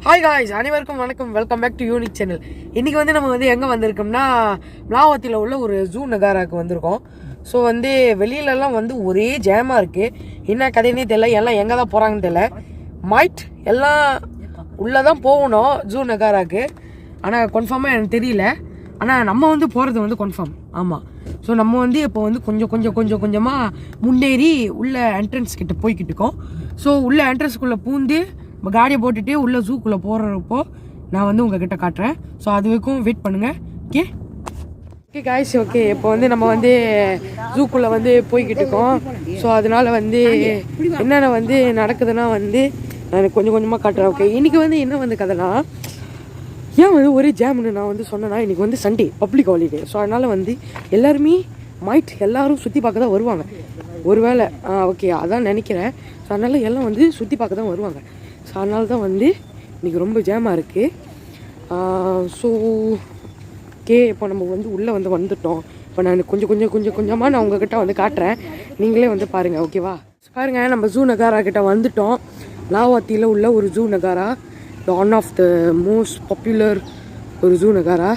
Hi guys, அனைவருக்கும் வணக்கம். Welcome back to unique channel. இன்றைக்கி வந்து நம்ம வந்து எங்கே வந்திருக்கோம்னா மிலாவத்தில் உள்ள ஒரு ஜூ நகாராவுக்கு வந்திருக்கோம். ஸோ வந்து வெளியிலலாம் வந்து ஒரே ஜேமாக இருக்குது. என்ன கதைன்னே தெரியல, எல்லாம் எங்கே தான் போகிறாங்கன்னு தெரியல. மைட் எல்லாம் உள்ளே தான் போகணும் ஜூ நகாராவுக்கு. ஆனால் கன்ஃபார்மாக எனக்கு தெரியல. ஆனால் நம்ம வந்து போகிறது வந்து கன்ஃபார்ம். ஆமாம். ஸோ நம்ம வந்து இப்போ வந்து கொஞ்சமாக முன்னேறி உள்ள என்ட்ரன்ஸ் கிட்ட போய்கிட்டு இருக்கோம். ஸோ உள்ள என்ட்ரன்ஸ்குள்ளே பூந்து நம்ம காடியை போட்டுட்டு உள்ள ஜூக்குள்ளே போகிறப்போ நான் வந்து உங்ககிட்ட காட்டுறேன். ஸோ அது வரைக்கும் வெயிட் பண்ணுங்கள். Okay okay guys, okay. இப்போ வந்து நம்ம வந்து ஜூக்குள்ளே வந்து போய்கிட்டு இருக்கோம். ஸோ அதனால வந்து என்னென்ன வந்து நடக்குதுன்னா வந்து நான் கொஞ்சமாக காட்டுறேன். ஓகே, இன்றைக்கி வந்து என்ன வந்து கதைனா, ஏன் வந்து ஒரே ஜாம்னு நான் வந்து சொன்னேன்னா, இன்றைக்கி வந்து சண்டே, பப்ளிக் ஹாலிடே. ஸோ அதனால் வந்து எல்லாருமே எல்லோரும் சுற்றி பார்க்க தான் வருவாங்க. ஒருவேளை ஓகே அதான் நினைக்கிறேன். ஸோ அதனால் எல்லாம் வந்து சுற்றி பார்க்க தான் வருவாங்க. ஸோ அதனால தான் வந்து இன்றைக்கி ரொம்ப ஜாமாக இருக்குது. ஸோ ஓகே, இப்போ நம்ம வந்து உள்ளே வந்து வந்துட்டோம். இப்போ நான் கொஞ்சமாக நான் உங்ககிட்ட வந்து காட்டுறேன். நீங்களே வந்து பாருங்கள். ஓகேவா? பாருங்கள், நம்ம ஜூ நகாரா கிட்ட வந்துட்டோம். மிலாவத்தில் உள்ள ஒரு ஜூ நகாரா, one of the most popular ஒரு ஜூ நகாரா.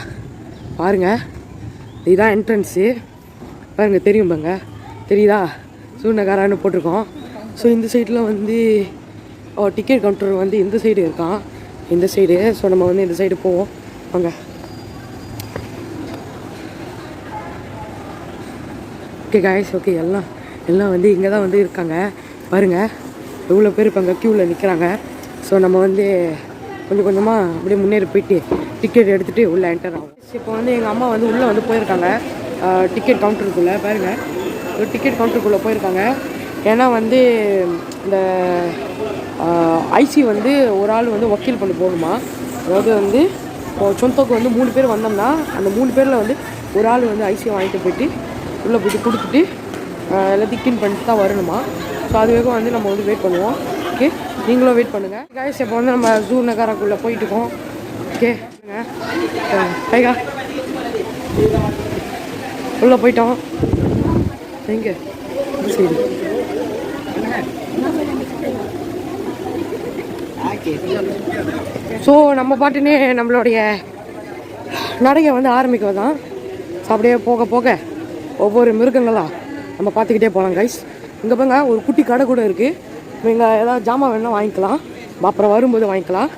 பாருங்கள், இதுதான் என்ட்ரன்ஸு. பாருங்கள், தெரியும் பாருங்க, தெரியுதா? ஜூ நகாரான்னு போட்டிருக்கோம். ஸோ இந்த சைடில் வந்து டிக்கெட் கவுண்டர் வந்து இந்த சைடு இருக்கான், இந்த சைடு. ஸோ நம்ம வந்து இந்த சைடு போவோம் வாங்க. Okay guys, okay. எல்லாம் வந்து இங்கே தான் வந்து இருக்காங்க. பாருங்கள், எவ்வளோ பேர் இப்போ அங்கே க்யூவில் நிற்கிறாங்க. ஸோ நம்ம வந்து கொஞ்சமாக அப்படியே முன்னேறி போயிட்டு டிக்கெட் எடுத்துகிட்டு உள்ளே என்டர் ஆகும். இப்போ வந்து எங்கள் அம்மா வந்து உள்ளே வந்து போயிருக்காங்க டிக்கெட் கவுண்டருக்குள்ளே. பாருங்கள், ஒரு டிக்கெட் கவுண்டருக்குள்ளே போயிருக்காங்க. ஏன்னா வந்து இந்த ஐசி வந்து ஒரு ஆள் வந்து வக்கீல் பண்ணி போகணுமா. அதாவது வந்து சொந்தக்கு வந்து 3 பேர் வந்தோம்னா அந்த 3 பேரில் வந்து ஒரு ஆள் வந்து ஐசியை வாங்கிட்டு போயிட்டு உள்ளே போய்ட்டு கொடுத்துட்டு எல்லாத்தையும் க்ளீன் பண்ணிட்டு தான் வரணுமா. ஸோ அது வரைக்கும் வந்து நம்ம வந்து வெயிட் பண்ணுவோம். ஓகே, நீங்களும் வெயிட் பண்ணுங்கள் காய்ஸ். இப்போ வந்து நம்ம ஜூ நகாராக்குள்ளே போயிட்டு இருக்கோம். ஓகே, கைகா உள்ளே போயிட்டோம். எங்கே சரி. ஸோ நம்ம பாட்டுன்னு நம்மளுடைய நடையை வந்து ஆரம்பிக்கிறது தான். ஸோ அப்படியே போக ஒவ்வொரு மிருகங்களாக நம்ம பார்த்துக்கிட்டே போகலாம் கைஸ். இங்கே பாருங்க, ஒரு குட்டி கடை கூட இருக்குது. நீங்கள் ஏதாவது ஜாமான் வேணால் வாங்கிக்கலாம், அப்புறம் வரும்போது வாங்கிக்கலாம்.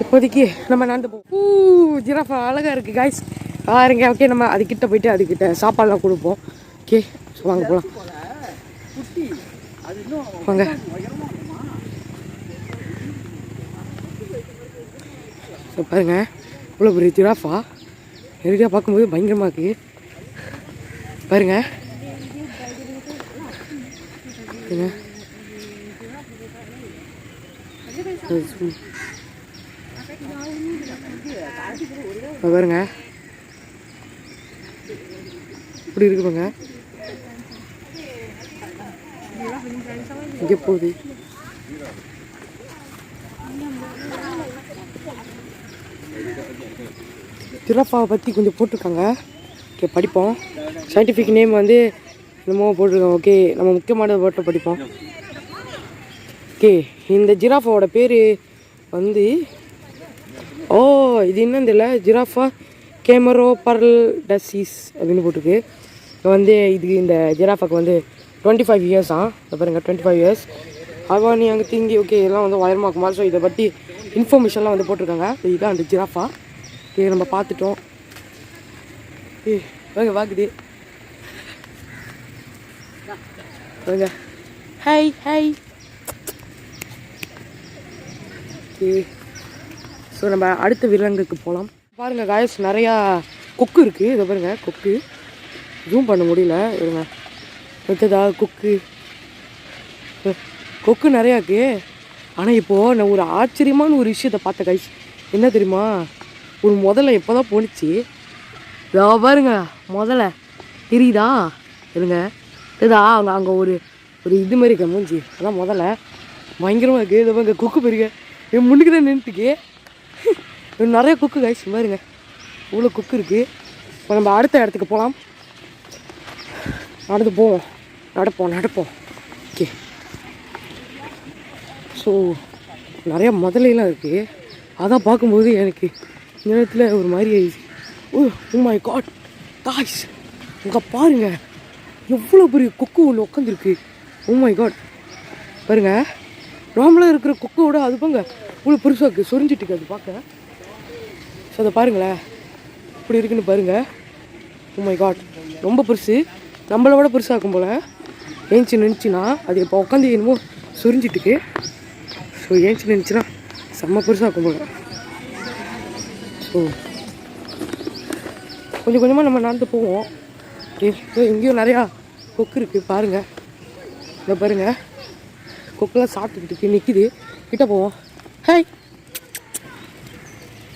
இப்போதைக்கு நம்ம நடந்து போவோம். ஜிராஃபா அழகாக இருக்குது கைஸ், பாருங்க. ஓகே, நம்ம அதுக்கிட்ட போயிட்டு அதுக்கிட்ட சாப்பாடெலாம் கொடுப்போம். ஓகே, ஸோ வாங்க போகலாம் வாங்க. ஸோ பாருங்கள், இவ்வளோ பெரிய ஜிராஃபா நேரடியாக பார்க்கும்போது பயங்கரமாக இருக்குது. பாருங்கள், பாருங்க இப்படி இருக்கு பாருங்க. இங்கே போகுது. ஜிராஃபாவை பற்றி கொஞ்சம் போட்டிருக்காங்க. ஓகே, படிப்போம். சயின்டிஃபிக் நேம் வந்து என்னமோ போட்டிருக்கோம். ஓகே, நம்ம முக்கியமான போட்டு படிப்போம். ஓகே, இந்த ஜிராஃபாவோட பேர் வந்து இது என்னன்னு தெரியல, ஜிராஃபா கேமரோ பர்ல் டசீஸ் அப்படின்னு போட்டிருக்கு. வந்து இந்த ஜிராஃபாக்கு வந்து 25 இயர்ஸ் பாருங்கள், 25 இயர்ஸ். அதுவா நீ அங்கே திங்கி. ஓகே, இதெல்லாம் வந்து உயரமாக்குமா. ஸோ இதை பற்றி இன்ஃபர்மேஷன்லாம் வந்து போட்டிருக்காங்க. இதுதான் அந்த ஜிராஃபா. ஓகே, நம்ம பார்த்துட்டோம். வாங்க வாக்குது வாங்க. ஹை. ஓகே, ஸோ நம்ம அடுத்த விலங்குக்கு போகலாம். பாருங்கள் காய்ஸ், நிறையா கொக்கு இருக்குது. இதை பாருங்கள், கொக்கு ஜூம் பண்ண முடியல. இருங்க, அடுத்ததா கொக்கு நிறையா இருக்குது. ஆனால் இப்போது நான் ஒரு ஆச்சரியமான ஒரு விஷயத்தை பார்த்தேன் கைஸ். என்ன தெரியுமா? ஒரு முதல்ல எப்போ தான் போணுச்சு. இதோ பாருங்க, முதல்ல தெரியுதா? இருங்க, இதுதா அங்கே ஒரு இது மாதிரி இருக்க மூஞ்சி. அதான் முதல்ல பயங்கரமாக இருக்குது. இதை பாருங்க, கொக்கு பெருங்க என் முன்னுக்கு தான் நின்றுட்டுக்கு. நிறைய கொக்கு கைஸ் பாருங்க, இவ்வளோ கொக்கு இருக்குது. இப்போ நம்ம அடுத்த இடத்துக்கு போகலாம். நடப்போம். ஓகே, ஸோ நிறையா முதலையெல்லாம் இருக்குது. அதான் பார்க்கும்போது எனக்கு இந்த நேரத்தில் ஒரு மாதிரி ஆயிடுச்சு. ஓ மை காட் காய்ஸ், அங்கே பாருங்க எவ்வளோ பெரிய கொக்கு ஒன்று உட்காந்துருக்கு. ஓ மை காட் பாருங்க, நார்மலாக இருக்கிற கொக்கோட அது பாங்க இவ்வளோ பெருசாக இருக்குது, சொரிஞ்சிட்டு அது பார்க்க. ஸோ அதை பாருங்களேன் இப்படி இருக்குன்னு பாருங்கள். ஓ மை காட் ரொம்ப பெருசு, நம்மளை விட பெருசாகும் போல். ஏஞ்சி நினச்சின்னா அது இப்போ உட்காந்து என்னமோ சொரிஞ்சிட்டுக்கு. ஸோ ஏஞ்சி நினச்சின்னா செம்ம பெருசாகும் போல். ஸோ கொஞ்சம் கொஞ்சமாக நம்ம நடந்து போவோம். எங்கேயும் நிறையா கொக்கு இருக்குது பாருங்கள். இதை பாருங்கள், கொக்கெல்லாம் சாப்பிட்டுக்கிட்டு நிற்கிது. கிட்ட போவோம். ஹாய்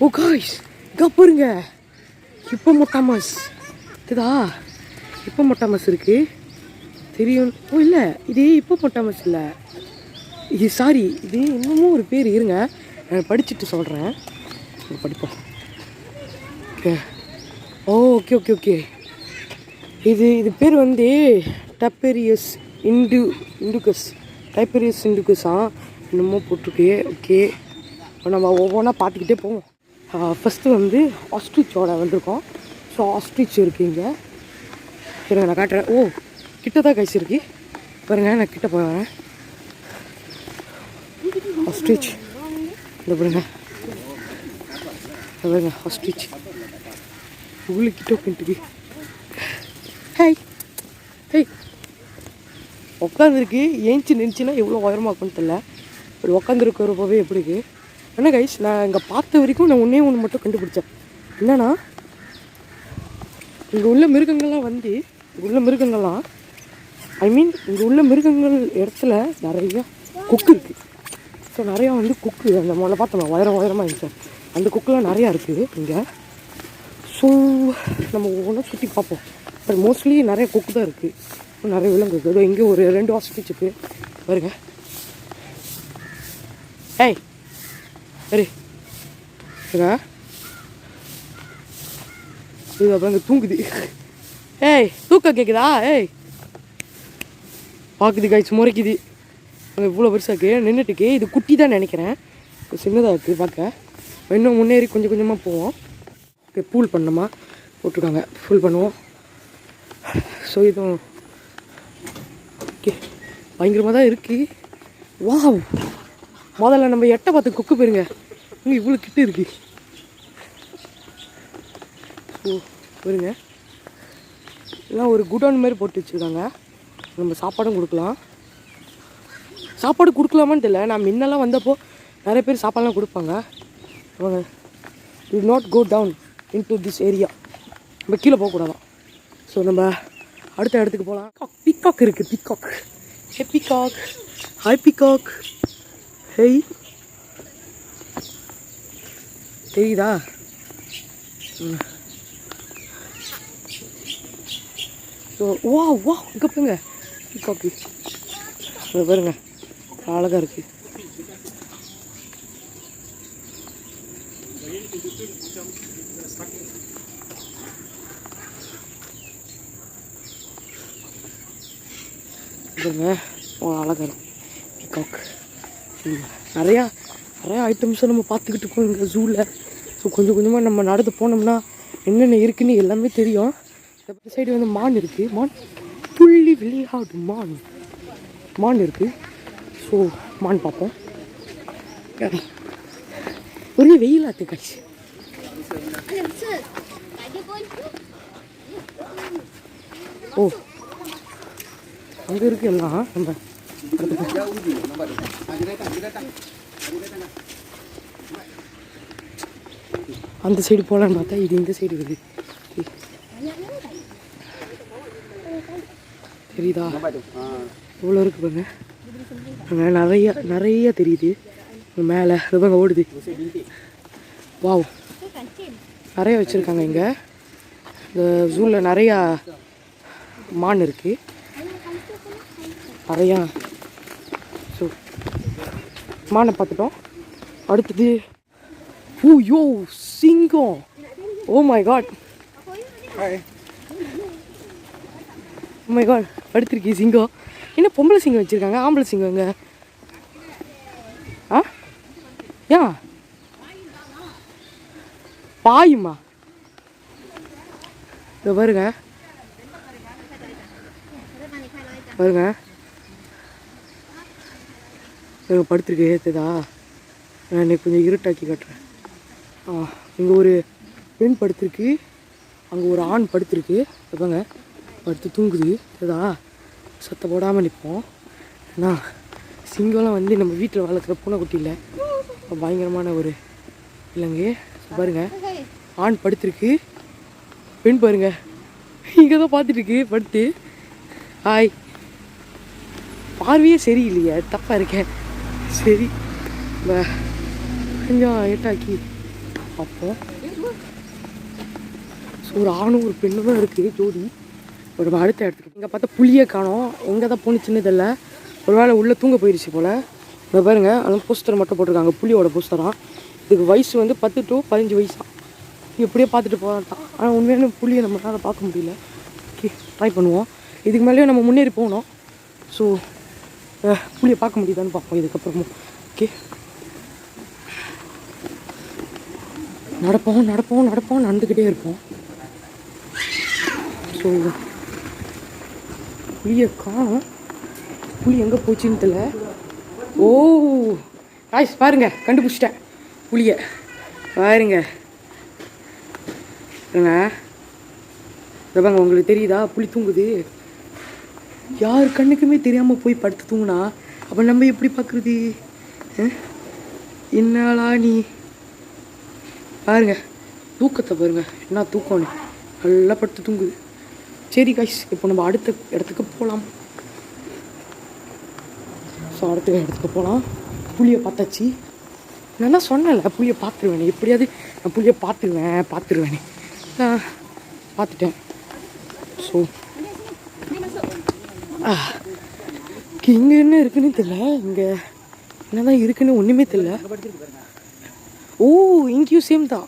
ஓ காய்ஸ், இங்கே பாருங்க ஹிப்போபொட்டாமஸ் இதுதா. ஹிப்போபொட்டாமஸ் இருக்குது தெரியும். ஓ இல்லை, இது ஹிப்போபொட்டாமஸ் இல்லை, இது சாரி, இது இன்னமும் ஒரு பேர். இருங்க நான் படிச்சுட்டு சொல்கிறேன், படிப்போம். ஓகே ஓகே ஓகே ஓகே இது பேர் வந்து டைப்பேரியஸ் இண்டுகஸ். டைப்பேரியஸ் இண்டுகஸா என்னமோ போட்டிருக்கு. ஓகே நம்ம ஒவ்வொன்றா பார்த்துக்கிட்டே போவோம். ஃபஸ்ட்டு வந்து ஆஸ்ட்ரிச்சோட வந்திருக்கோம். ஸோ ஆஸ்ட்ரிச் இருக்குது இங்கே. சரிங்க நான் காட்டுறேன். ஓ கிட்ட தான் கைஸ் இருக்கு பாருங்க, நான் கிட்ட போய் வரேன். ஆஸ்ட்ரிச் இந்த பாருங்க, பாருங்க ஆஸ்ட்ரிச் உள்ள கிட்ட உட்காந்துருக்கு. ஹேய் ஹேய் உட்காந்துருக்கு. ஏஞ்சி நினச்சின்னா எவ்வளோ உயரமாக இருக்குன்னு தெரியல. இப்படி உட்காந்துருக்கிறப்பவே எப்படி இருக்குது. ஆனால் கைஸ் நான் இங்கே பார்த்த வரைக்கும் நான் ஒன்றே ஒன்று மட்டும் கண்டுபிடிச்சேன். என்னன்னா இங்கே உள்ள மிருகங்கள்லாம் வந்து இங்கே உள்ள மிருகங்கள்லாம் இங்கே உள்ள மிருகங்கள் இடத்துல நிறையா கொக்கு இருக்குது. ஸோ நிறையா வந்து கொக்கு அந்த முதல்ல பார்த்தோம் உயரமாக இருந்துச்சு. அந்த கொக்குலாம் நிறையா இருக்குது இங்கே. ஸோ நம்ம ஒவ்வொன்றும் சுற்றி பார்ப்போம். பட் மோஸ்ட்லி நிறைய கொக்கு தான் இருக்குது, நிறைய விலங்கு இருக்குது. இங்கே ஒரு 2 ஆஸ்ட்ரிச்சுக்கு பாருங்க. ஏய் சரி இது அப்புறம் இங்கே தூங்குது. ஏய் தூக்கம் கேட்குதா? ஏய் பார்க்குது காய்ச்சி முறைக்குது. அங்கே இவ்வளோ பெருசாக இருக்குது நின்றுட்டுக்கு. இது குட்டி தான் நினைக்கிறேன், சின்னதாக இருக்குது பார்க்க. இன்னும் முன்னேறி கொஞ்சம் கொஞ்சமாக போவோம். ஓகே பூல் பண்ணோமா போட்டுருக்காங்க, ஃபுல் பண்ணுவோம். ஸோ இதுவும் ஓகே பயங்கரமாக தான் இருக்குது. வாவ் முதல்ல நம்ம எட்டை பார்த்து கொக்கு போயிருங்க, இங்கே இவ்வளோ கிட்ட இருக்குது. ஸோ பாருங்க எல்லாம் ஒரு குடோன் மாதிரி போட்டு வச்சுருக்காங்க. நம்ம சாப்பாடும் கொடுக்கலாம். சாப்பாடு கொடுக்கலாமான்னு தெரியல. நான் முன்னெல்லாம் வந்தப்போ நிறைய பேர் சாப்பாடுலாம் கொடுப்பாங்க. அவங்க do not go down into this area, நம்ம கீழே போகக்கூடாதான். ஸோ நம்ம அடுத்த இடத்துக்கு போகலாம். பீகாக் இருக்குது, பீகாக். ஹே பீகாக், ஹாய் பீகாக். ஹேய் தெரியுதா? ஸோ வா வா இங்கே பாருங்க பீகாக்கு பாருங்க அழகாக இருக்குது. பாருங்க அழகாக இருக்கும் பீகாக். நிறையா ஐட்டம்ஸை நம்ம பார்த்துக்கிட்டு இருக்கோம் இங்கே ஜூவில். ஸோ கொஞ்சம் கொஞ்சமாக நம்ம நடந்து போனோம்னா என்னென்ன இருக்குன்னு எல்லாமே தெரியும். இந்த சைடு வந்து மான் இருக்குது, மான் துள்ளி விளையாடு மான் இருக்குது. ஸோ மான் பார்ப்போம். ஒரே வெயிலாத்து காய்ச்சி. ஓ அங்கே இருக்கு எல்லாம். நம்ம அந்த சைடு போகலான்னு பார்த்தா இது இந்த சைடு இருக்குது. தெரியுதா இவ்வளோ இருக்கு பாருங்க. அங்கே நிறைய தெரியுது மேலே. அதுபாங்க ஓடுது. வாவ் நிறைய வச்சுருக்காங்க இங்கே. இந்த ஜூவில் நிறையா மான் இருக்குது நிறையா. ஸோ மானை பார்த்துட்டோம். அடுத்தது யோ சிங்கம். Oh my God, oh my God படுத்திருக்கு சிங்கம். என்ன பொம்பளை சிங்கம் வச்சுருக்காங்க, ஆம்பளை சிங்கம் இங்கே? ஆ ஏன் பாயுமா இதை பாருங்க பாருங்க படுத்துருக்கு ஏற்றுதா. நான் இன்னைக்கு கொஞ்சம் இருட்டாக்கி காட்டுறேன். இங்கே ஒரு பெண் படுத்துருக்கு, அங்கே ஒரு ஆண் படுத்துருக்கு. பாருங்க படுத்து தூங்குது. ஏதா சத்தம் போடாமல் நிற்போம். ஏன்னா சிங்கம்லாம் வந்து நம்ம வீட்டில் வளர்க்குற பூனைக்குட்டி இல்லை, பயங்கரமான ஒரு இல்லைங்க. பாருங்க ஆண் படுத்துருக்கு, பெண் பாருங்க இங்கே தான் பார்த்துட்டுருக்கு படுத்து. ஹாய், பார்வையே சரியில்லையே, தப்பாக இருக்கேன். சரி கொஞ்சம் ஏட்டாக்கி பார்ப்போம். ஸோ ஒரு ஆணும் ஒரு பெண்ணும் தான் இருக்குது ஜோடி. ஒரு அடுத்த இடத்துக்கு இங்கே பார்த்தா புளியை காணோம், எங்கே தான் போணுச்சுன்னு தெரியல. ஒரு வேளை உள்ளே தூங்க போயிடுச்சு போல். இங்கே பாருங்க அதெல்லாம் போஸ்டர் மட்டும் போட்டிருக்காங்க, புளியோட போஸ்டராக. இதுக்கு வயசு வந்து 10 to 15 வயசு தான். எப்படியே பார்த்துட்டு போகலாம். ஆனால் உண்மையான புளியை நம்மளால் பார்க்க முடியல. ஓகே ட்ரை பண்ணுவோம். இதுக்கு மேலேயும் நம்ம முன்னேறி போகணும். ஸோ புளியை பார்க்க முடியுதான்னு பார்ப்போம் இதுக்கப்புறமும். ஓகே நடப்போம் நடப்போம் நடப்போம் நடந்துக்கிட்டே இருப்போம். ஸோ புளியை காணும், புளி எங்கே போச்சுன்னு தெரியல. ஓ காய்ஸ் பாருங்க, கண்டுபிடிச்சிட்டேன் புளியை. பாருங்க பாருங்க, உங்களுக்கு தெரியுதா புளி தூங்குது. யார் கண்ணுக்குமே தெரியாமல் போய் படுத்து தூங்குனா அப்போ நம்ம எப்படி பார்க்குறது? என்னாலா நீ பாருங்க தூக்கத்தை பாருங்க, என்ன தூக்கம்னு நல்லா படுத்து தூங்குது. சரி காய்ஸ், இப்போ நம்ம அடுத்த இடத்துக்கு போகலாம். ஸோ அடுத்த இடத்துக்கு போகலாம். புளியை பார்த்தாச்சு. நான் தான் சொன்னேன்ல புளியை பார்த்துருவேனே, எப்படியாவது நான் புளியை பார்த்துருவேனே. நான் பார்த்துட்டேன். ஸோ இங்கே என்ன இருக்குன்னு தெரியல, இங்கே என்ன தான் இருக்குன்னு ஒன்றுமே தெரியல. ஓ இங்கேயும் சேம் தான்.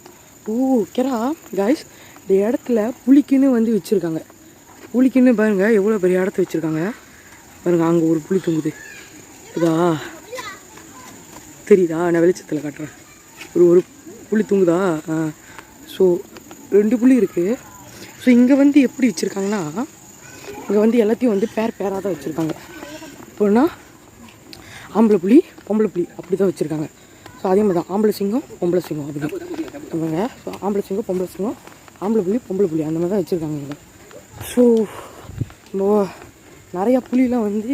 ஓ கேரா காய்ஸ், இந்த இடத்துல புளிக்குன்னு வந்து வச்சுருக்காங்க. புளிக்குன்னு பாருங்கள் எவ்வளோ பெரிய இடத்த வச்சுருக்காங்க பாருங்கள். அங்கே ஒரு புளி தூங்குது, இதா தெரியுதா? நான் வெளிச்சத்தில் காட்டுறேன். ஒரு புளி தூங்குதா? ஸோ 2 புளி இருக்குது. ஸோ இங்கே வந்து எப்படி வச்சுருக்காங்கன்னா, இங்கே வந்து எல்லாத்தையும் வந்து பேராக தான் வச்சுருக்காங்க. இப்போனா ஆம்பளை புளி பொம்பளை புளி அப்படி தான் வச்சுருக்காங்க. ஸோ அதே மாதிரி தான் ஆம்பளை சிங்கம் பொம்பளை சிங்கம் அப்படி சொல்லுவாங்க. ஸோ ஆம்பளை சிங்கம் பொம்பளை சிங்கம், ஆம்பளை புளி பொம்பளை புளி அந்த மாதிரி தான் வச்சுருக்காங்க இங்கே. ஸோ நிறையா புளியெலாம் வந்து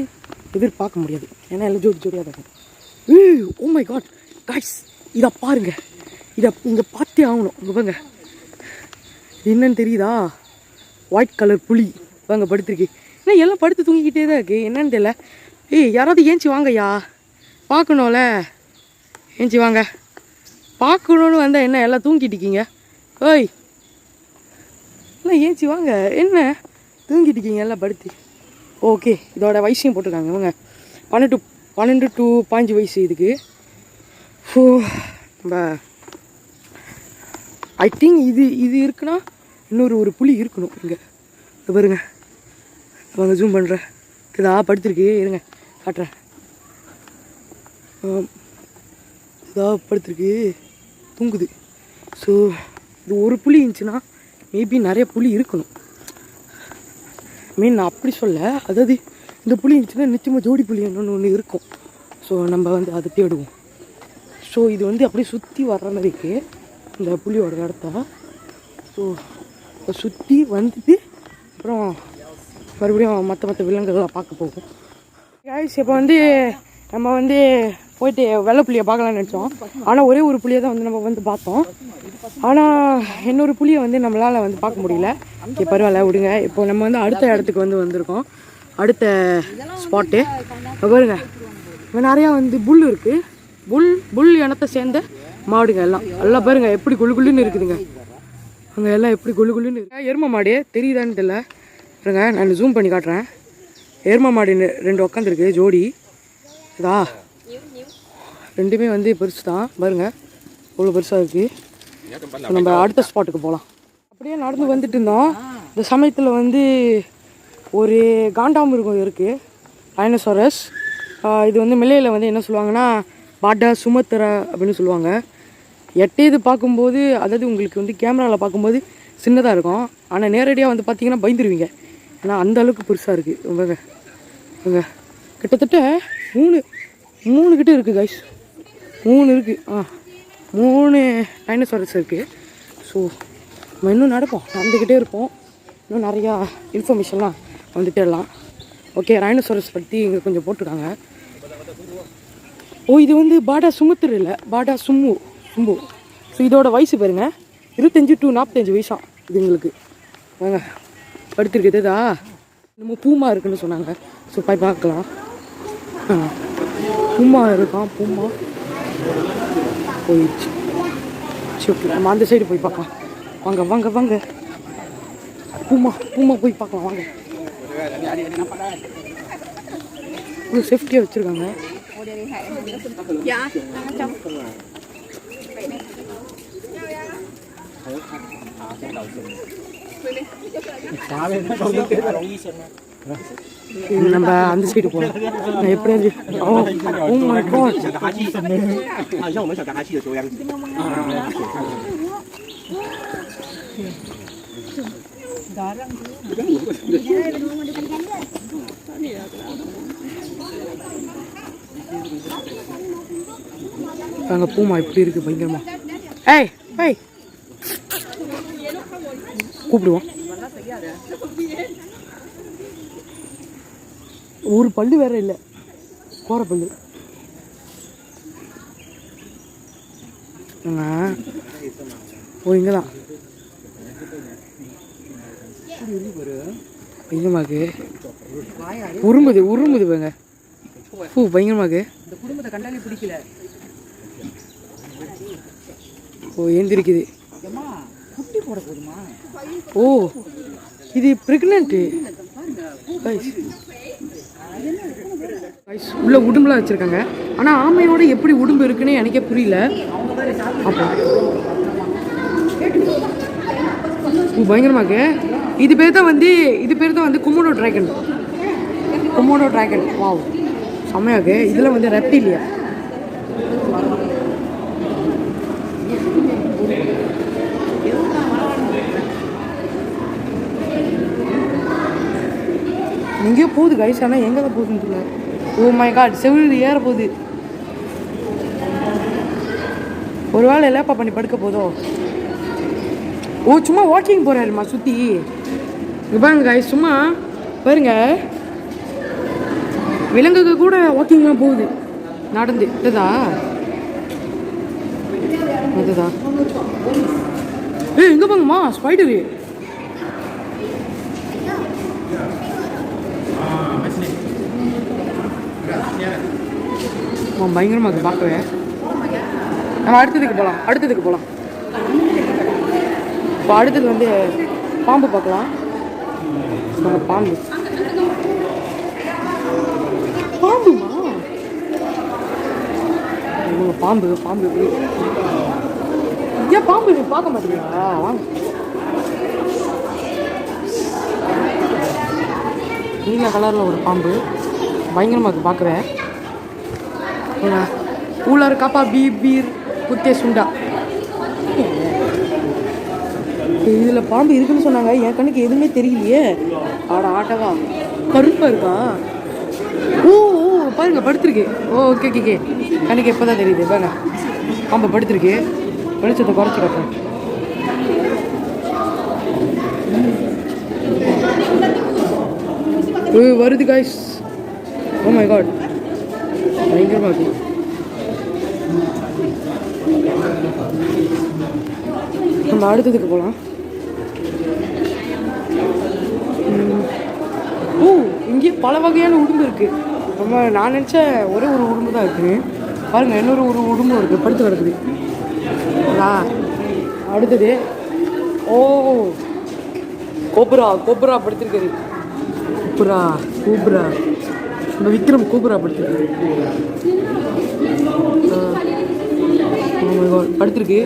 எதிர்பார்க்க முடியாது, ஏன்னா எல்லாம் ஜோடியாக தான் இருக்கும். ஓ மை காட் காய்ஸ், இதை பாருங்கள், இதை இங்கே பார்த்தே ஆகணும். இங்கே பாருங்க என்னன்னு தெரியுதா? ஒயிட் கலர் புளி வாங்க படுத்துருக்கு. ஏன்னா எல்லாம் படுத்து தூங்கிக்கிட்டே தான் இருக்குது, என்னன்னு தெரியல. யாராவது ஏஞ்சி வாங்கய்யா, பார்க்கணும்ல. ஏஞ்சி வாங்க, பார்க்கணுன்னு வந்தால் என்ன எல்லாம் தூங்கிட்டு இருக்கீங்க? ஓய் எல்லாம் ஏஞ்சி வாங்க, என்ன தூங்கிட்டு இருக்கீங்க எல்லாம் படுத்து? ஓகே இதோட வயசையும் போட்டிருக்காங்க இவங்க, 12 to 15 வயசு இதுக்கு. ஸோ நம்ம ஐ திங்க் இது இருக்குன்னா இன்னொரு புளி இருக்கணும் இங்கே. பாருங்க வாங்க ஜூம் பண்ணுறேன். இதா படுத்துருக்கு, இருங்க காட்டுறேன். இதா படுத்துருக்கு, தூங்குது. ஸோ இது ஒரு புளி இருந்துச்சுன்னா மேபி நிறைய புளி இருக்கணும். நான் அப்படி சொல்ல, அதாவது இந்த புளி இருந்துச்சுன்னா நிச்சயமாக ஜோடி புளி ஒன்று இருக்கும். ஸோ நம்ம வந்து அதை தேடுவோம். ஸோ இது வந்து அப்படியே சுற்றி வர்ற மாதிரி இருக்குது இந்த புளியோட இடத்த. ஸோ சுற்றி வந்துட்டு அப்புறம் மறுபடியும் மற்ற விலங்குகள்லாம் பார்க்க போகும். காய்ஸ் இப்போ வந்து நம்ம வந்து போயிட்டு வெள்ளை புளியை பார்க்கலான்னு நினச்சோம். ஆனால் ஒரே ஒரு புளியை தான் வந்து நம்ம வந்து பார்த்தோம். ஆனால் இன்னொரு புளியை வந்து நம்மளால் வந்து பார்க்க முடியல. ஓகே பரவாயில்ல விடுங்க. இப்போ நம்ம வந்து அடுத்த இடத்துக்கு வந்து வந்திருக்கோம், அடுத்த ஸ்பாட்டு. பாருங்க இங்கே நிறையா வந்து புல் இருக்குது. புல் இனத்தை சேர்ந்த மாடுங்க எல்லாம் பாருங்க எப்படி குழுன்னு இருக்குதுங்க. அங்கே எல்லாம் எப்படி குழுன்னு இருக்கு. எருமை மாடு தெரியுதான்னு தெரியல, பாருங்க நான் ஜூம் பண்ணி காட்டுறேன். எருமை மாடு 2 உட்காந்துருக்கு ஜோடி. இதா ரெண்டுமே வந்து பெருசு தான், பாருங்க இவ்வளோ பெருசாக இருக்குது. நம்ம அடுத்த ஸ்பாட்டுக்கு போகலாம். அப்படியே நடந்து வந்துட்டு இருந்தோம். இந்த சமயத்தில் வந்து ஒரு காண்டாமிருகம் இருக்குது, டைனோசரஸ். இது வந்து மில்லையில் வந்து என்ன சொல்லுவாங்கன்னா பாட்டா சுமத்ரா அப்படின்னு சொல்லுவாங்க. எட்டேது பார்க்கும்போது, அதாவது உங்களுக்கு வந்து கேமராவில் பார்க்கும்போது சின்னதாக இருக்கும். ஆனால் நேரடியாக வந்து பார்த்தீங்கன்னா பயந்துருவீங்க. ஏன்னா அந்த அளவுக்கு பெருசாக இருக்குது. இவங்க இவங்க கிட்டத்தட்ட 3 கிட்ட இருக்குது கைஸ். 3 இருக்குது. 3 டைனோசாரஸ் இருக்குது. ஸோ நம்ம இன்னும் நடந்துக்கிட்டே இருப்போம். இன்னும் நிறையா இன்ஃபர்மேஷன்லாம் வந்து தேடலாம். ஓகே, ரைனோசாரஸ் பற்றி இங்கே கொஞ்சம் போட்டுருக்காங்க. இது வந்து பாடா சுமுத்திர இல்லை, பாடா சும்பு. ஸோ இதோட வயசு பாருங்க, 25 to 45 வயசாம் இதுங்களுக்கு. வாங்க படுத்துருக்குதா, நம்ம பூமா இருக்குன்னு சொன்னாங்க. ஸோ போய் பார்க்கலாம். பூமா இருக்கான், பூமா போயிடுச்சு. சரி ஓகே, நம்ம அந்த சைடு போய் பார்க்கலாம். வாங்க வாங்க வாங்க, பூமா போய் பார்க்கலாம் வாங்க. சேஃப்டியாக வச்சுருக்காங்க. நம்ம அந்த சைடு போகலாம். எப்படியாவது அங்கே பூமா இப்படி இருக்கு பயங்கரமா. ஏய் கூப்பிடுவோம். ஒரு பல்லு வேற இல்லை, போற பல்லு. இங்கதான் பயங்கரமாக்கு உருமுது பாங்க. பயங்கரமாக்கு பிடிக்கல. ஏந்திருக்குது. இது பிரெக்னன்ட். உள்ள உடும்புலாம் வச்சிருக்காங்க. ஆனா ஆமையோட எப்படி உடும்பு இருக்குன்னு எனக்கே புரியல. அப்போ பயங்கரமாக்கு. இது பேர் தான் வந்து கொமோடோ டிராகன். வாவ், செம்மையாக்கு. இதுல வந்து ரெப்டிலியா. எங்கேயோ போகுது கைஸ், ஆனால் எங்கே தான் போகுதுன்னு தெரியல. ஓ மை காட், செவில் ஏற போகுது. ஒரு வேளை லேப்பா பண்ணி படுக்க போதோ. சும்மா வாக்கிங் போகிறாருமா சுற்றி. இங்கே பாருங்க கைஸ், சும்மா பாருங்க, விலங்குக்கு கூட வாக்கிங்லாம் போகுது நடந்து. அதுதான் எங்கே பாங்கம்மா ஸ்பைடரு. பயங்கரமாக பார்க்கவே. நம்ம அடுத்ததுக்கு போகலாம். இப்போ அடுத்தது வந்து பாம்பு பார்க்கலாம். பாம்பு ஏன் பாம்பு பார்க்க மாட்டேங்கிறீங்களா? வாங்க. நீல கலரில் ஒரு பாம்பு பயங்கரமாக பார்க்கவே. ஊழர் காப்பா பீர் குத்தே சுண்டா. இதில் பாம்பு இருக்குன்னு சொன்னாங்க. என் கண்ணுக்கு எதுவுமே தெரியலையே. ஆட்டவா கருப்பாக இருக்கா. பாருங்க படுத்துருக்கு. ஓகே கண்ணுக்கு எப்போ தான் தெரியுது பாருங்க. பாம்பு படுத்துருக்கு. வெளிச்சத்தை குறைச்சி காட்டுறேன். வருது காய்ஸ். ஓ மை காட், பயங்கரமாக இருக்கு. நம்ம அடுத்ததுக்கு போகலாம். இங்கேயே பல வகையான உடும்பு இருக்குது. நான் நினச்ச ஒரே ஒரு உடும்பு தான் இருக்குது. பாருங்கள், இன்னொரு உடும்பு இருக்குது, படுத்து கிடக்குது. அடுத்தது கோப்ரா படுத்திருக்காரு. கூப்ரா நம்ம விக்ரம் கூப்ரா படுத்திருக்கு. படுத்திருக்கு.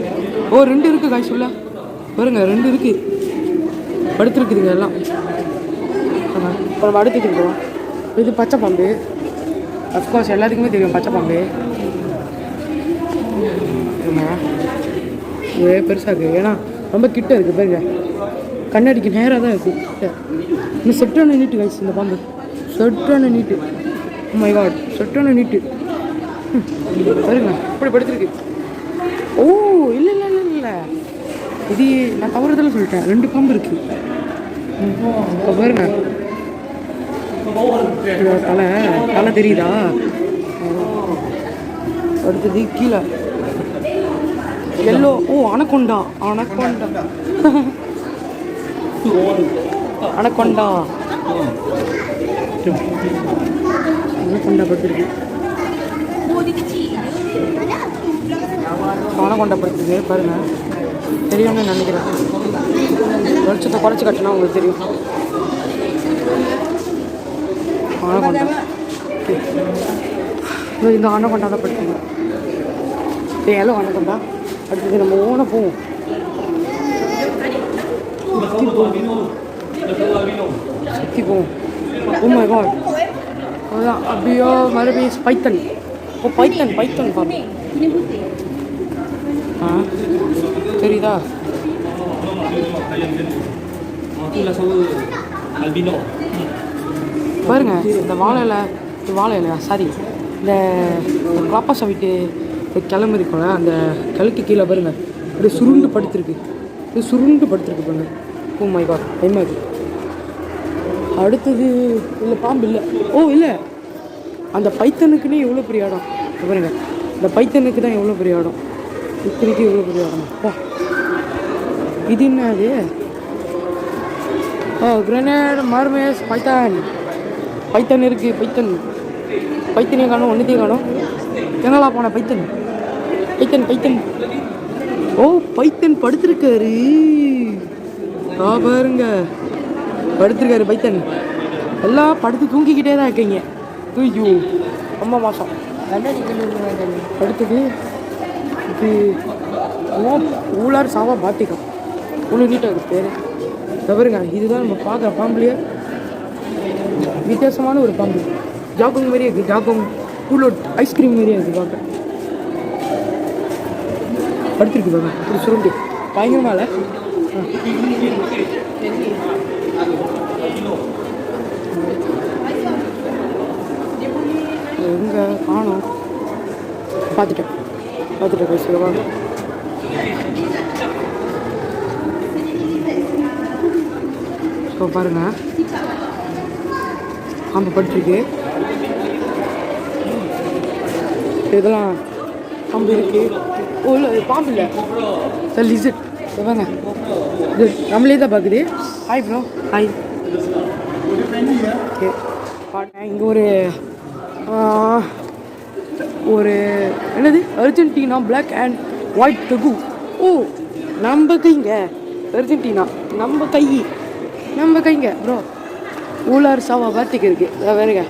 2 இருக்குது காய் சொல்ல பாருங்க, 2 இருக்குது படுத்துருக்குதுங்க எல்லாம். இப்போ நம்ம அடுத்ததுக்கு போகலாம். இது பச்சை பாம்பு. அஃப்கோர்ஸ் எல்லாத்துக்குமே தெரியும் பச்சை பாம்பு. பெருசாக இருக்குது, ஏன்னா ரொம்ப கிட்ட இருக்குது பாருங்க, கண்ணாடிக்கு நேராக தான் இருக்குது கிட்ட. இன்னும் செட்டான நீட்டு கைஸ் இந்த பாம்பு, செட்டான நீட்டு. மை காட், செட்டான நீட்டு பாருங்க இப்படி படுத்துருக்கு. ஓ இல்லை இல்லை இல்லை இல்லை, இது நான் தவறுதல் சொல்லிட்டேன், 2 பாம்பு இருக்குது. இப்போ பாருங்க தலை தலை தெரியுதா? அடுத்தது கீழே எல்லோ. ஓ anaconda, anaconda anaconda anaconda படுத்துருக்கு. Anaconda படுத்துருக்கு பாருங்க, தெரியும்னு நினைக்கிறேன். வெளிச்சத்தை குறைச்சி கட்டினா உங்களுக்கு தெரியும். அனக்கொண்டா, இந்த அனக்கொண்டா தான் படுத்துருக்கு. ஏலோ அனக்கொண்டா. அடுத்தது நம்ம ஓன போவோம். சுற்றி போவோம். ஓ மை காட், அதுதான் அப்படியோ மறுபடியும் பைத்தன். ஓ பைத்தன், பைத்தன் பாருங்க. தெரியுதா? பாருங்க இந்த வாழை இலை சாரி, இந்த காப்பாசா வீட்டு கிளம்பு இருக்குல்ல, அந்த கிழக்கு கீழே பாருங்க அப்படியே சுருண்டு படுத்துருக்கு, பாருங்க. ஓ மை காட், பயமா இருக்கு. அடுத்தது இல்லை பாம்பு இல்லை. ஓ இல்லை, அந்த பைத்தனுக்குன்னே எவ்வளோ பெரிய இடம் பாருங்க. இந்த பைத்தனுக்கு தான் எவ்வளோ பெரிய இடம், இத்தனைக்கு எவ்வளோ பெரிய இடம். ஓ இது என்ன அது? ஓ கிரனேட் மர்மேஸ் பைத்தன் இருக்குது. பைத்தனையும் காணும், ஒன்றுத்தையும் காணும். எங்கெல்லாம் போன பைத்தன்? ஓ பைத்தன் படுத்திருக்காரு. பாருங்க படுத்திருக்காரு பைத்தன். எல்லாம் படுத்து தூங்கிக்கிட்டே தான் இருக்கீங்க. ஐயோ ரொம்ப மாதம். அடுத்தது இது ஊழார் சாவா பாட்டிகம், இவ்வளோ நீட்டாக இருக்குது பேர். பாருங்க இதுதான் நம்ம பார்க்குற பாம்புலேயே வித்தியாசமான ஒரு பாம்பு. ஜாகுங் மாதிரியே இருக்குது, ஜாகுங் கூலோட் ஐஸ்கிரீம் மாதிரியே இருக்குது பார்க்க. படுத்துருக்கு பாருங்க ஒரு சுருண்டு பயங்கரமால. எங்கே காணும்? பார்த்துட்டேன் பேசுகிறவா. ஸோ பாருங்க பாம்பு படுத்துருக்கு. இதெல்லாம் பாம்பு இருக்குது. ஓ இல்லை பாம்பு இல்லை சார், லிசர்ட். வாங்க இது நம்மளே தான் பார்க்குது. Hi bro, hi. ஓகே இங்கே ஒரு என்னது அர்ஜென்டினா பிளாக் அண்ட் ஒயிட் டகு. ஓ நம்ம கைங்க அர்ஜென்டினா, நம்ம கைங்க ப்ரோ. ஊழார் சாவா பார்த்திக்கு இருக்குது வேறுங்க.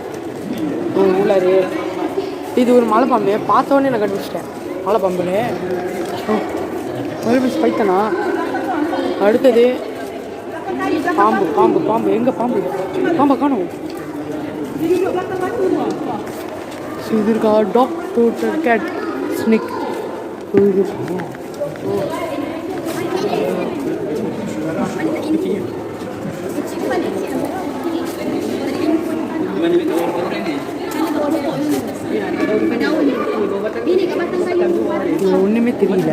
ஊழார் இது ஒரு மலை பாம்பு. பார்த்தோன்னே நான் கண்டுபிடிச்சிட்டேன் மலை பாம்புன்னு. மறுபடியும் பைத்தனா. அடுத்தது பாம்பு எங்கே பாம்பை காணும். இது இருக்கா டாக்டர் கேட் ஸ்னேக். ஒன்றுமே தெரியல.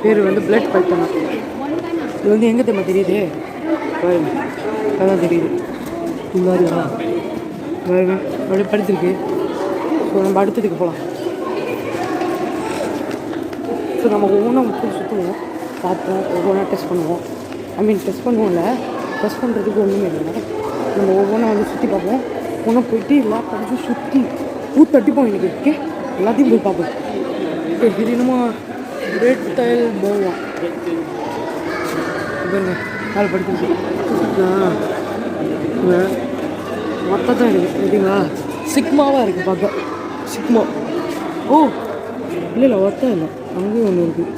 பேர் வந்து பிளட் பைத்தனா. இது வந்து எங்கே தெரியுமா தெரியுது? அதான் தெரியுது. பாருங்க அப்படியே படுத்துருக்கு. ஸோ நம்ம அடுத்ததுக்கு போகலாம். ஸோ நம்ம ஒவ்வொன்றும் சுற்றுவோம், பார்ப்போம், ஒவ்வொன்றா டெஸ்ட் பண்ணுவோம். டெஸ்ட் பண்ணுவோம்ல, டெஸ்ட் பண்ணுறதுக்கு ஒன்றுமே இல்லை. நம்ம ஒவ்வொன்றா வந்து சுற்றி பார்ப்போம். ஒன்றா போயிட்டு எல்லா படத்தையும் சுற்றி தட்டிப்போம். எனக்கு ஓகே எல்லாத்தையும் போய் பார்ப்போம். இது என்னமோ ரெட் டைல் போவான் பாருங்க, நாள் படுத்துருக்கு. மொத்தம் தான் இருக்குது சரிங்களா. சிக்மாவாக இருக்குது பார்க்க. சிக்மா. ஓ இல்லை ஒத்தம் இல்லை, அங்கேயும் ஒன்று இருக்குது.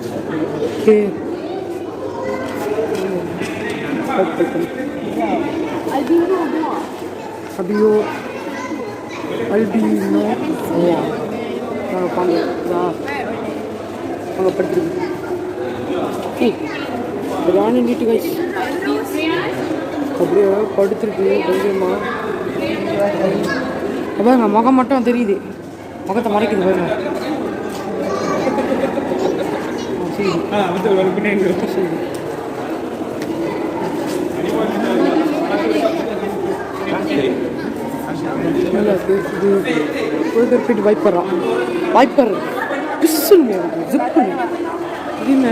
ஓகே அபியோ அல்பினோ நாங்கள் பாங்க அங்கே படுத்துருக்கு. ராணி நீட்டு கைஸ் அப்படியே படுத்துருக்கு தைரியமா. பாருங்க முகம் மட்டும் தெரியுது, முகத்தை மறைக்குது பாருங்க. சரி நல்லா இருக்குது. இது போயிட்டு வைப்பர் பிஸ்ஸுன்னு ஜிப்பு இது என்ன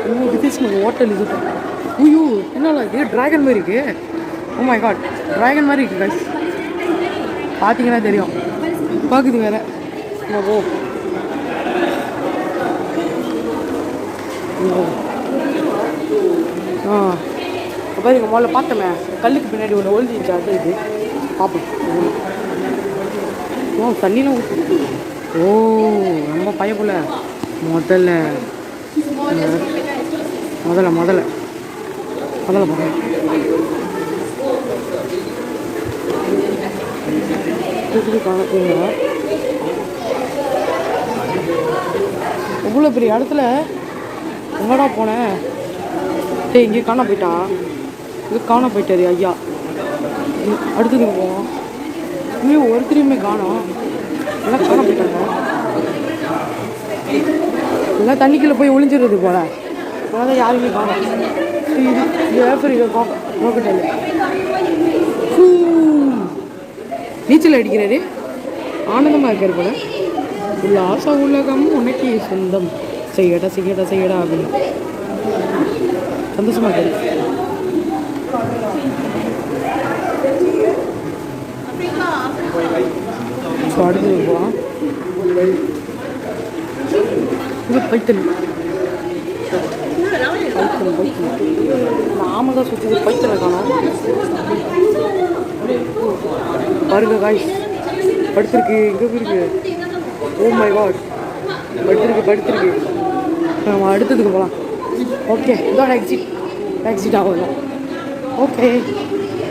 இன்னும் வித்தியாசம் ஹோட்டல் இது. ஐயோ என்னடா இது ட்ராகன் மாதிரி இருக்கு. ஓ மை காட் ட்ராகன் மாதிரி இருக்கு கைஸ், பார்த்தீங்கன்னா தெரியும். பார்க்குது வேற ஓ பாருங்க முதல்ல பார்த்தோமே கல்லுக்கு பின்னாடி ஒன்று ஒழிஞ்சிச்சு, அது இது பார்ப்போம். ஓ தண்ணிலாம் ஊற்று. ஓ ரொம்ப பயப்புல முதல்ல பார்க்கலாம். எவ்வளோ பெரிய இடத்துல எங்கடா போனேன்? சரி இங்கே காண போயிட்டான், இது காண போயிட்டாரு ஐயா. அடுத்தது போவோம். இன்னும் ஒருத்தரையுமே காணோம், எல்லாம் காண போயிட்டாங்க. எல்லாம் தண்ணிக்குள்ளே போய் ஒளிஞ்சிடுறது போல, அதனால் யாருமே காணோம். இது ரோக்கட்டாயில் நீச்சல் அடிக்கிறாரு, ஆனந்தமாக இருக்காரு போல. உல்லாச உலகம் உனக்கு சொந்தம், செய்யடா அப்படின்னு சந்தோஷமா இருக்காரு. ஸோ அடுத்தது போகலாம். இது பைத்தன் நாம தான் சுற்றி பைத்தனை காணோம். பாருங்க காய்ஸ் படுத்துருக்கு, எங்கே இருக்கு? ஓ மை காட் படுத்துருக்கு. நம்ம அடுத்ததுக்கு போகலாம். ஓகே இதோட எக்ஸிட் ஆகலாம். ஓகே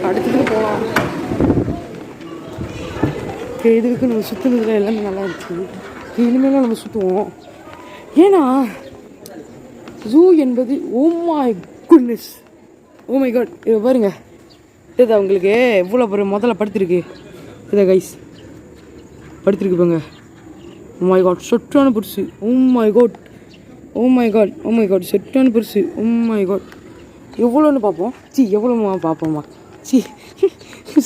அடுத்ததுக்கு போகலாம். ஓகே இதுக்கு நம்ம சுற்றுனதுல எல்லாமே நல்லா இருந்துச்சு. இனிமேலாம் நம்ம சுற்றுவோம். ஏன்னா ஜூ என்பது oh my goodness, oh my God. இதை பாருங்க, இது அவங்களுக்கு எவ்வளோ பெரிய முதல்ல படுத்துருக்கு. இதை கைஸ் படுத்துருக்கு பாருங்க. ஓ மை காட் சொட்டான பெருசு. ஓ மை காட் செட்டான பெருசு. ஓ மை காட் எவ்வளோன்னு பார்ப்போம். எவ்வளோமா பார்ப்போம்மா.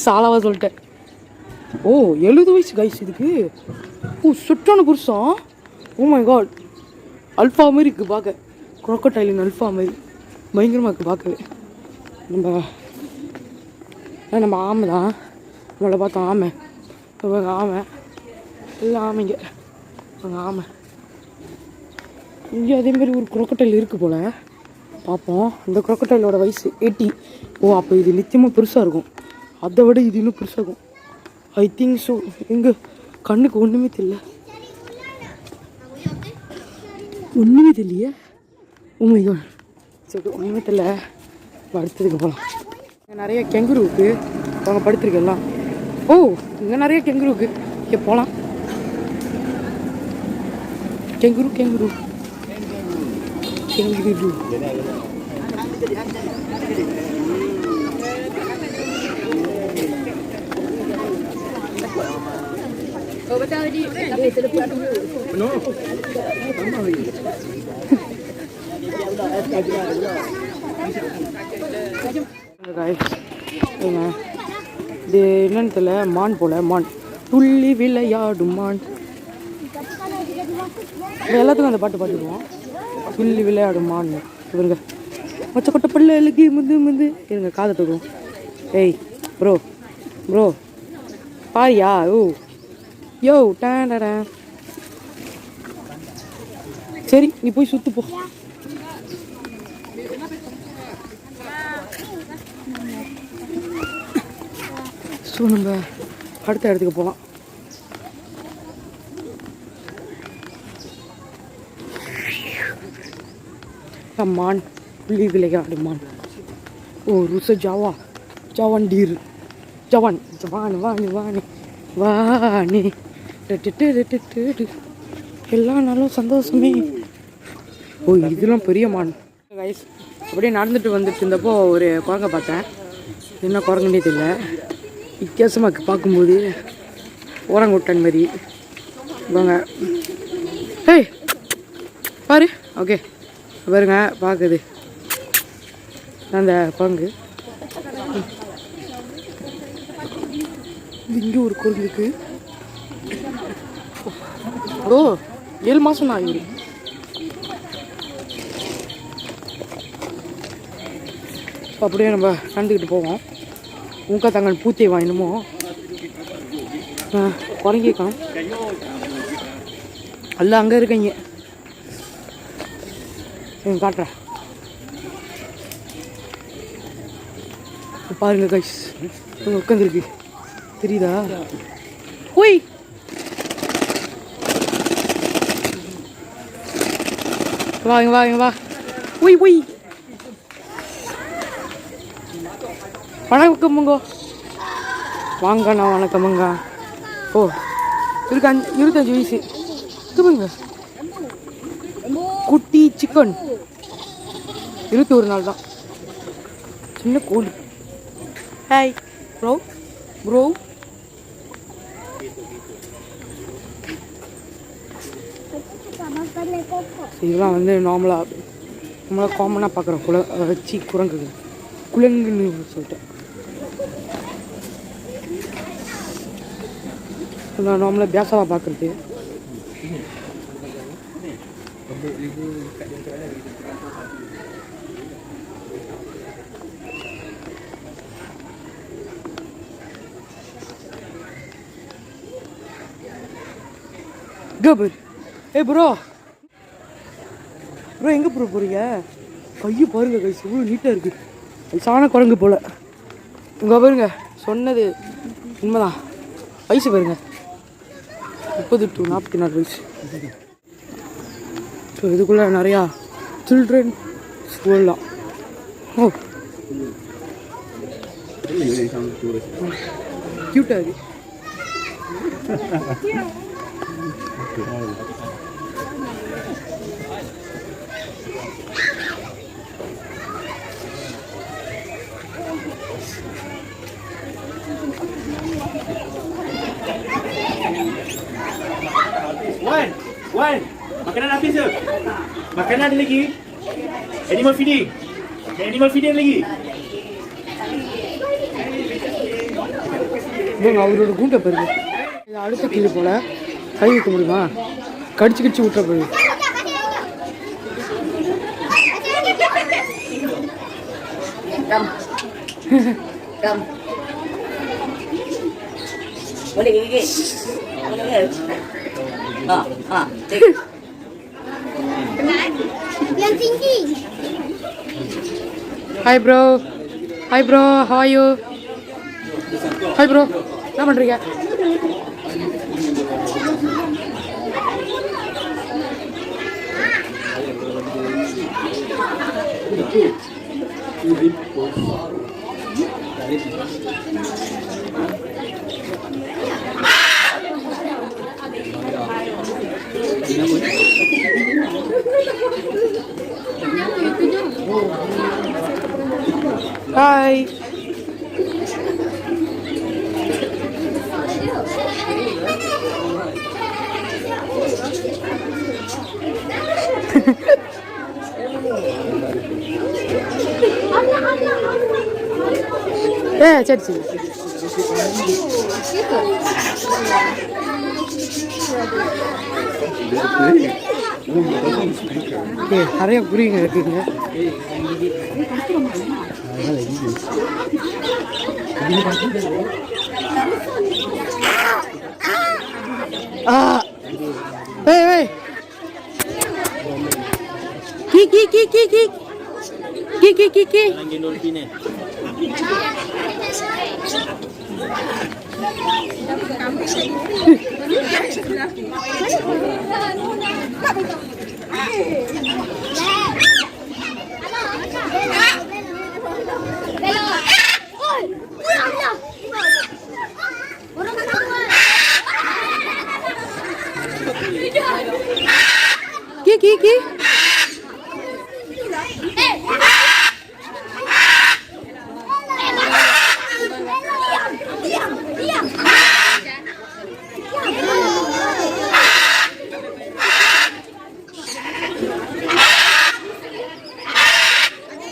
சாலாவாக சொல்லிட்டேன். ஓ 70 வயசு கைஸ் இதுக்கு. ஓ சொட்டான பெருசா. ஓ மை காட் அல்ஃபா மாதிரி இருக்குது பார்க்க, க்ரோக்கோடைலின் அல்ஃபா மாதிரி பயங்கரமாக இருக்குது பார்க்கவே. நம்ம ஆமை தான், நம்மளை பார்த்தோம் ஆமை. ஆமை இல்லை ஆமைங்க, ஆமை. இங்கே அதேமாரி ஒரு க்ரோக்கோடைல் இருக்குது போல், பார்ப்போம். இந்த க்ரோக்கோடைலோட வயசு 80. ஓ அப்போ இது நிச்சயமாக பெருசாக இருக்கும், அதை விட இது இன்னும் பெருசாக இருக்கும் ஐ திங்க் ஸோ. எங்கள் கண்ணுக்கு ஒன்றுமே தெரியலையே. உண்மையோ சரி ஒன்றுமே தெரியல. அடுத்ததுக்கு போகலாம். இங்கே நிறைய கெங்குரு இருக்குது, அவங்க படுத்துருக்கெல்லாம். ஓ இங்கே நிறைய கெங்குரு இருக்குது, இங்கே போகலாம். கெங்குரு இது என்னன்னு தெரியல, மான் போல. மான் துள்ளி விளையாடும் மான். எல்லாத்துக்கும் அந்த பாட்டு பாட்டுருவோம். துள்ளி விளையாடும் மான். இவருங்க மொச்ச கொட்டை பல்ல எழுக்கி முந்து இருங்க காதை தருவோம். ஏய் ப்ரோ பாரியா? யோ டேண்டா. சரி நீ போய் சுத்து போ. ஸோ நம்ம அடுத்த இடத்துக்கு போகலாம். மான் புள்ளி விளையாடும் மான். ஓ ருச ஜவான் டீர் ஜவான் வாணி எல்லா நாளும் சந்தோஷமே. ஓ இதெல்லாம் பெரிய மான் கைஸ் அப்படியே நடந்துட்டு வந்துட்டு இருந்தப்போ ஒரு குரங்கை பார்த்தேன். என்ன குரங்குன்னே தெரியல, வித்தியாசமாக பார்க்கும்போது ஓரங்குட்டன் மாதிரி வாங்க. ஏய் பாரு, ஓகே பாருங்க பார்க்குது அந்த குரங்கு. இங்கே ஒரு குரங்கு இருக்கு. ஓ 7 மாதம் தான் இவரு. அப்படியே நம்ம நடந்துக்கிட்டு போவோம். உங்க தங்கன் பூத்தை வாங்கினுமோ குரங்கே காணும். அல்ல அங்கே இருக்கீங்க காட்டுறேன் பாருங்க கைஸ். உட்காந்துருக்கு தெரியுதா? ஓய் வாங்க வாங்க வா. ஒய் ஒய் வணக்கமுங்க. வாங்கண்ணா வணக்கமுங்க. ஓ இருக்கா 25 வயசு இருக்குங்க. குட்டி சிக்கன் 21 நாள் தான். சின்ன கோழி. Hi bro bro. இதெல்லாம் வந்து நார்மலாக காமனாக பார்க்குறோம். குரங்குன்னு சொல்லிட்டேன். நான் நார்மலாக பேசாவாக பார்க்குறது. ஏ ப்ரோ எங்கே ப்ரோ போகிறீங்க? கையை பாருங்க கைஸ் எவ்வளோ நீட்டாக இருக்குது. வயசான குரங்கு போல். இங்கே பாருங்க, சொன்னது உண்மைதான். வயசு பாருங்க 30 to 44 வயசு. ஸோ இதுக்குள்ளே நிறையா சில்ட்ரன் ஸ்கூல்லாம். ஓ க்யூட்டாக இருக்கு. Wan, makanan habis ke? Makanan ada lagi? Animal feeding. Animal feeding lagi. அவரோட கூண்டை பாருங்க. இது அடுத்த கிளி போல. கை வைக்க முடியுமா? கடிச்சு விட்டுற போய். boleh gigit. Yang tinggi. Hi bro, how are you? Hi bro, என்ன பண்றீங்க? Hi. சரி சரி. நிறைய புரியுங்க இருக்குங்க. Eh,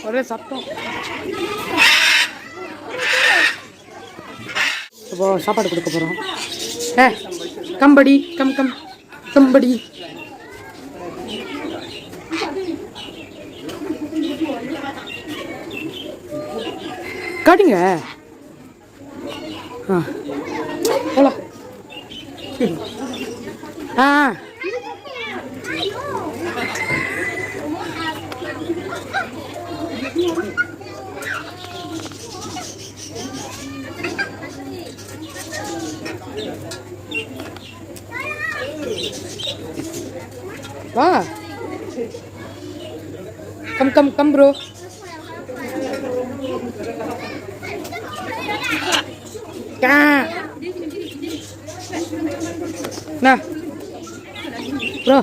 ஒரே சத்தம். இப்போ சாப்பாடு கொடுக்க போகிறோம். கம்படி கம்படி. காட்டுங்க. போலாம். வா. Come bro. Nah, bro.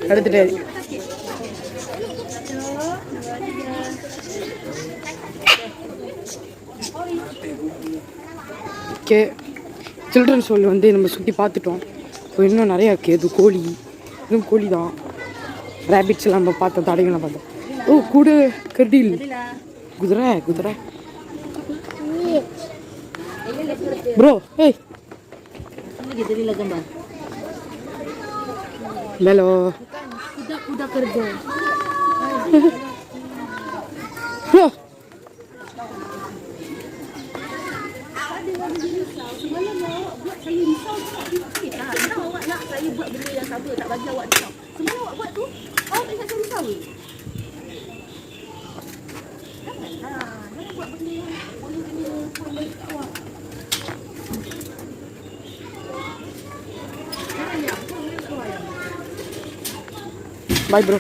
எடுத்துட்டு ஓகே. சில்ட்ரன்ஸ் வேர்ல்டு வந்து நம்ம சுற்றி பார்த்துட்டோம். இப்போ இன்னும் நிறையா இருக்குது. இது கோழி, இதுவும் கோழி தான். ரேபிட்ஸ்லாம் நம்ம பார்த்தோம், தடைகள்லாம் பார்த்தோம். ஓ, கூட கர்டில், குதிரை ப்ரோ. ஏய் hello. kuda kerja. Bro. Semalam awak buat saya risau sikit lah. Kenapa awak nak saya buat benda yang sama, tak bagi awak risau? Semalam awak buat tu, awak tak ingat saya risau ke? Janganlah. Jangan buat benda yang boleh kena puan balik kat awak. Bye bro.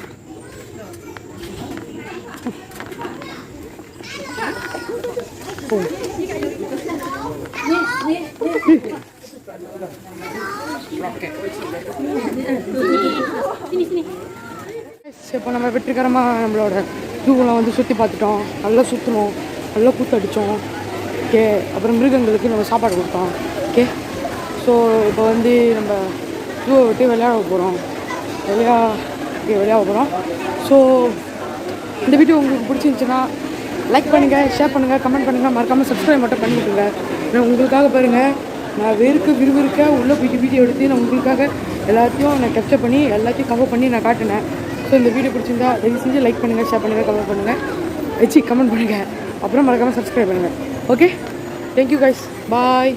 Oh. இப்போ நம்ம வெற்றிகரமாக நம்மளோட ஜூவெலாம் வந்து சுற்றி பார்த்துட்டோம். நல்லா சுற்றணும், நல்லா கூத்தடித்தோம். ஓகே, அப்புறம் மிருகங்களுக்கு நம்ம சாப்பாடு கொடுத்தோம். ஓகே, ஸோ இப்போ வந்து நம்ம ஜூவை விட்டு விளையாட போகிறோம். விளையாட போகிறோம். ஸோ இந்த வீடியோ உங்களுக்கு பிடிச்சிருந்துச்சுன்னா லைக் பண்ணுங்கள், ஷேர் பண்ணுங்கள், கமெண்ட் பண்ணுங்கள், மறக்காமல் சப்ஸ்கிரைப் மட்டும் பண்ணிவிட்டுங்க. நான் உங்களுக்காக பாருங்கள், நான் விறுவிறுக்க உள்ளே போய்ட்டு வீடியோ எடுத்து நான் உங்களுக்காக எல்லாத்தையும் நான் கேப்சர் பண்ணி எல்லாத்தையும் கவர் பண்ணி நான் காட்டினேன். ஸோ இந்த வீடியோ பிடிச்சிருந்தா தயவு செஞ்சு லைக் பண்ணுங்கள், ஷேர் பண்ணுங்கள், கமெண்ட் பண்ணுங்கள், கமெண்ட் பண்ணுங்கள், அப்புறம் மறக்காமல் சப்ஸ்கிரைப் பண்ணுங்கள். ஓகே, தேங்க்யூ கைஸ், பாய்.